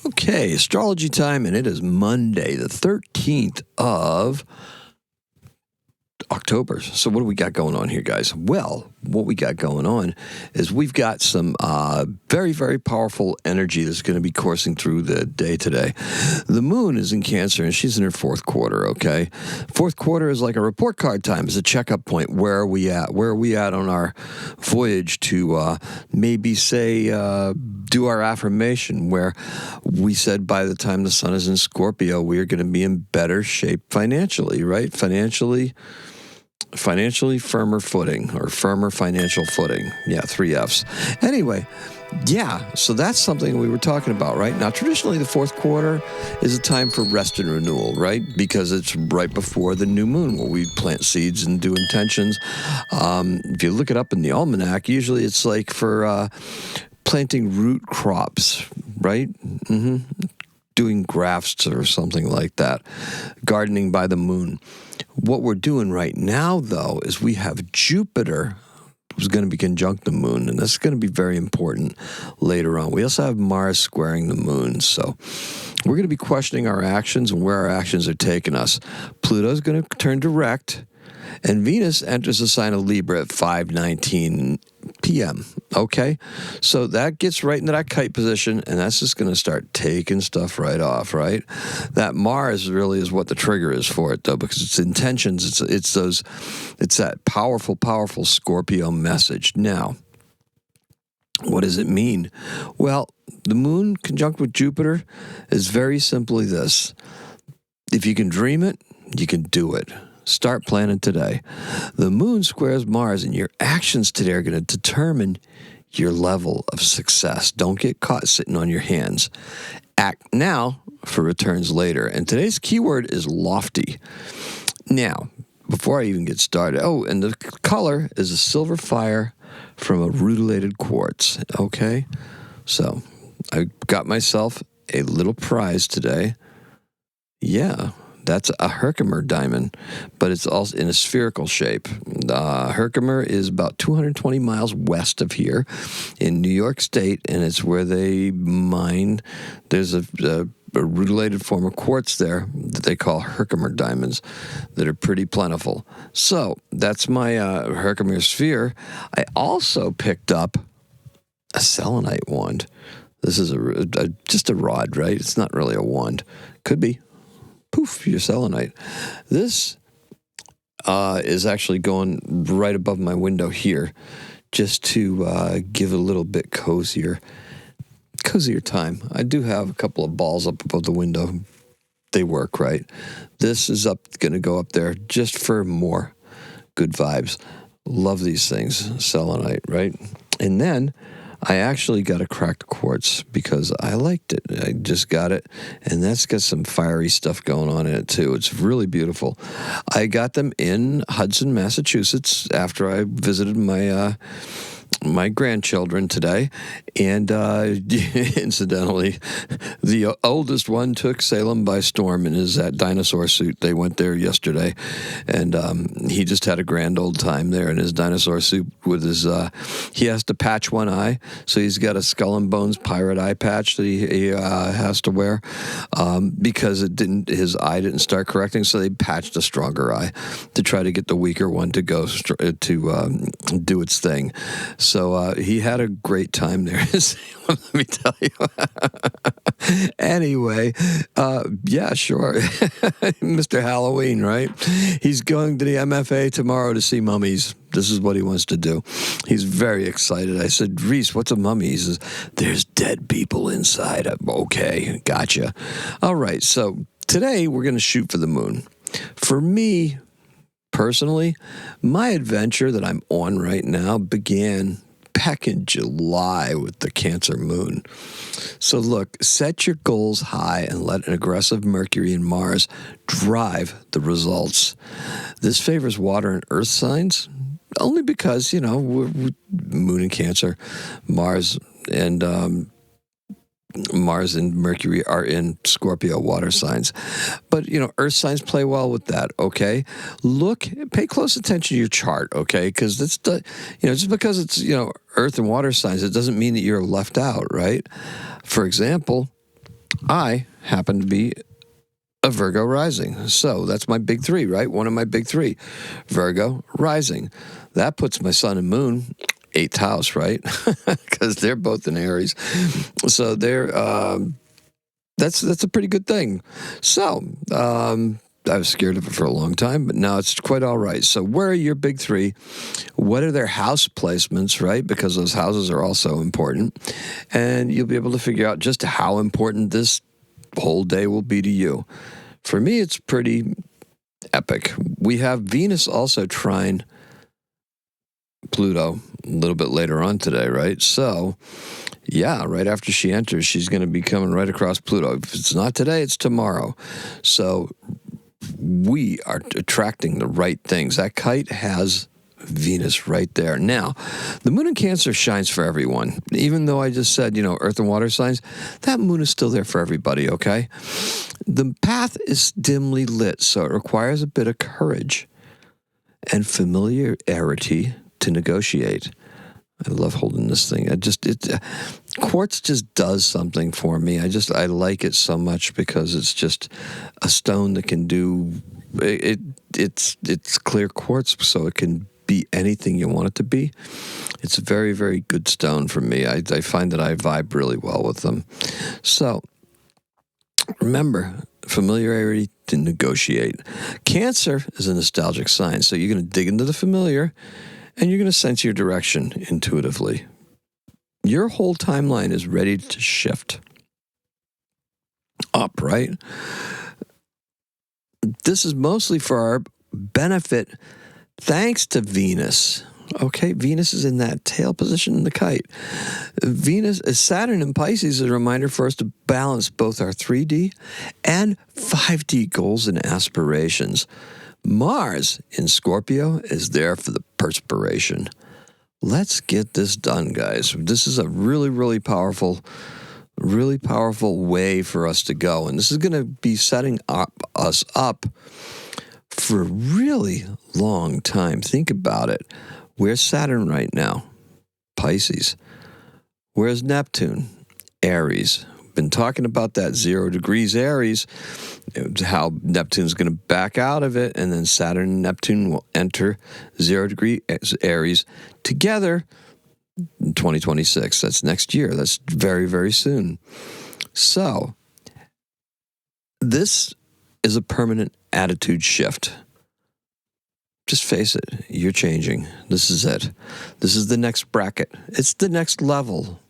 Okay, astrology time, and it is Monday, the 13th of October. So what do we got going on here, guys? Well, what we got going on is we've got some very, very powerful energy that's going to be coursing through the day today. The moon is in Cancer, and she's in her fourth quarter, okay? Fourth quarter is like a report card time. It's a checkup point. Where are we at? Where are we at on our voyage to maybe say do our affirmation, where we said by the time the sun is in Scorpio, we are going to be in better shape financially, right? Financially firmer footing, or firmer financial footing. Yeah, 3 Fs. Anyway, yeah, so that's something we were talking about, right? Now, traditionally, the fourth quarter is a time for rest and renewal, right? Because it's right before the new moon, where we plant seeds and do intentions. If you look it up in the almanac, usually it's like for planting root crops, right? Doing grafts or something like that, gardening by the moon. What we're doing right now, though, is we have Jupiter, who's going to be conjunct the moon, and that's going to be very important later on. We also have Mars squaring the moon, so we're going to be questioning our actions and where our actions are taking us. Pluto's going to turn direct, and Venus enters the sign of Libra at 5:19 p.m., okay? So that gets right into that kite position, and that's just going to start taking stuff right off, right? That Mars really is what the trigger is for it, though, because it's intentions, it's that powerful, powerful Scorpio message. Now, what does it mean? Well, the moon conjunct with Jupiter is very simply this. If you can dream it, you can do it. Start planning today. The moon squares Mars, and your actions today are going to determine your level of success. Don't get caught sitting on your hands. Act now for returns later. And today's keyword is lofty. Now, before I even get started, and the color is a silver fire from a rutilated quartz, okay? So I got myself a little prize today. Yeah. That's a Herkimer diamond, but it's also in a spherical shape. Herkimer is about 220 miles west of here in New York State, and it's where they mine. There's a rutilated form of quartz there that they call Herkimer diamonds that are pretty plentiful. So that's my Herkimer sphere. I also picked up a selenite wand. This is just a rod, right? It's not really a wand. Could be. Poof, your selenite. This is actually going right above my window here, just to give it a little bit cozier time. I do have a couple of balls up above the window. They work, right? This is going to go up there just for more good vibes. Love these things, selenite, right? And then I actually got a cracked quartz because I liked it. I just got it, and that's got some fiery stuff going on in it, too. It's really beautiful. I got them in Hudson, Massachusetts, after I visited my grandchildren today, and incidentally, the oldest one took Salem by storm in his dinosaur suit. They went there yesterday, and he just had a grand old time there in his dinosaur suit with his, he has to patch one eye, so he's got a Skull and Bones pirate eye patch that he has to wear because his eye didn't start correcting, so they patched a stronger eye to try to get the weaker one to go to do its thing. So he had a great time there, let me tell you. Anyway, yeah, sure. Mr. Halloween, right? He's going to the MFA tomorrow to see mummies. This is what he wants to do. He's very excited. I said, Reese, what's a mummy? He says, there's dead people inside. Okay, gotcha. All right, so today we're going to shoot for the moon. For me, personally, my adventure that I'm on right now began back in July with the Cancer moon. So look, set your goals high and let an aggressive Mercury and Mars drive the results. This favors water and earth signs only because, we're moon in Cancer, Mars and Mercury are in Scorpio water signs. But, earth signs play well with that, okay? Pay close attention to your chart, okay? Because just because it's, earth and water signs, it doesn't mean that you're left out, right? For example, I happen to be a Virgo rising. So that's my big three, right? One of my big three. Virgo rising. That puts my sun and moon 8th house, right? Because they're both in Aries. So that's a pretty good thing. So I was scared of it for a long time, but now it's quite all right. So where are your big three? What are their house placements, right? Because those houses are also important. And you'll be able to figure out just how important this whole day will be to you. For me, it's pretty epic. We have Venus also trine Pluto a little bit later on today, right? So, yeah, right after she enters, she's going to be coming right across Pluto. If it's not today, it's tomorrow. So we are attracting the right things. That kite has Venus right there. Now, the moon in Cancer shines for everyone. Even though I just said, earth and water signs, that moon is still there for everybody, okay? The path is dimly lit, so it requires a bit of courage and familiarity to negotiate. I love holding this thing. Quartz just does something for me. I like it so much because it's just a stone that can do it. It's clear quartz, so it can be anything you want it to be. It's a very, very good stone for me. I find that I vibe really well with them. So remember, familiarity to negotiate. Cancer is a nostalgic sign, so you're going to dig into the familiar and you're going to sense your direction intuitively. Your whole timeline is ready to shift up, right? This is mostly for our benefit thanks to Venus. Okay, Venus is in that tail position in the kite. Saturn in Pisces is a reminder for us to balance both our 3D and 5D goals and aspirations. Mars in Scorpio is there for the perspiration. Let's get this done, guys. This is a really, really powerful way for us to go. And this is going to be setting us up for a really long time. Think about it. Where's Saturn right now? Pisces. Where's Neptune? Aries. Been talking about that 0 degrees Aries, how Neptune's going to back out of it, and then Saturn and Neptune will enter 0 degree Aries together in 2026. That's next year. That's very, very soon. So this is a permanent attitude shift. Just face it, you're changing. This is it. This is the next bracket. It's the next level.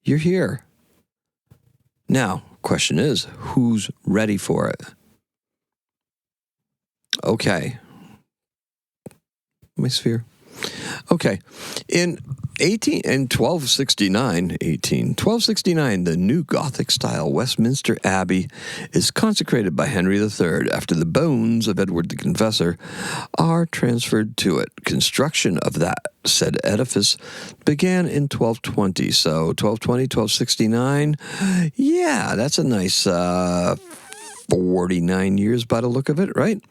You're here. Now, question is, who's ready for it? Okay. My sphere. Okay. In 1269, the new Gothic-style Westminster Abbey is consecrated by Henry III after the bones of Edward the Confessor are transferred to it. Construction of that said edifice began in 1220. So 1220, 1269, yeah, that's a nice 49 years by the look of it, right?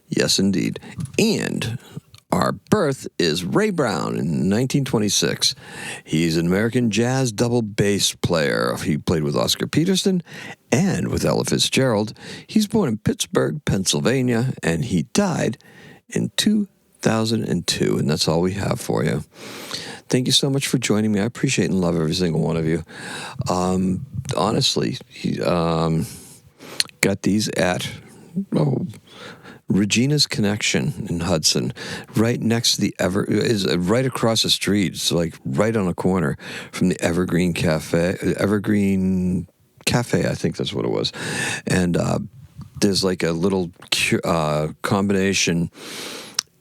Yes, indeed. And our birth is Ray Brown in 1926. He's an American jazz double bass player. He played with Oscar Peterson and with Ella Fitzgerald. He's born in Pittsburgh, Pennsylvania, and he died in 2002. And that's all we have for you. Thank you so much for joining me. I appreciate and love every single one of you. Honestly, got these at Regina's Connection in Hudson, right next to the right across the street. It's like right on the corner from the Evergreen Cafe, I think that's what it was. And there's like a little combination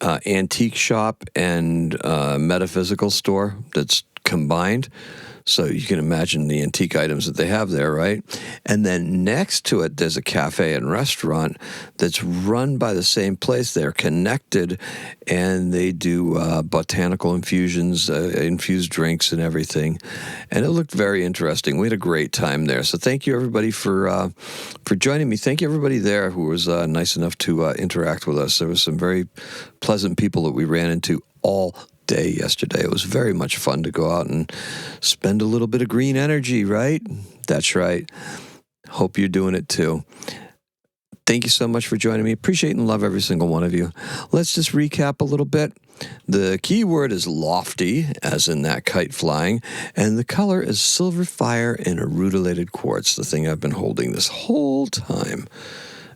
antique shop and metaphysical store that's combined. So you can imagine the antique items that they have there, right? And then next to it, there's a cafe and restaurant that's run by the same place. They're connected, and they do botanical infusions, infused drinks and everything. And it looked very interesting. We had a great time there. So thank you, everybody, for joining me. Thank you, everybody there who was nice enough to interact with us. There was some very pleasant people that we ran into all day yesterday. It was very much fun to go out and spend a little bit of green energy, right? That's right. Hope you're doing it too. Thank you so much for joining me. Appreciate and love every single one of you. Let's just recap a little bit. The key word is lofty, as in that kite flying, and the color is silver fire in a rutilated quartz, the thing I've been holding this whole time.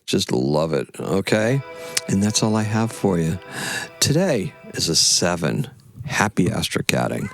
Just love it, okay? And that's all I have for you. Today is a 7. Happy astrocatting.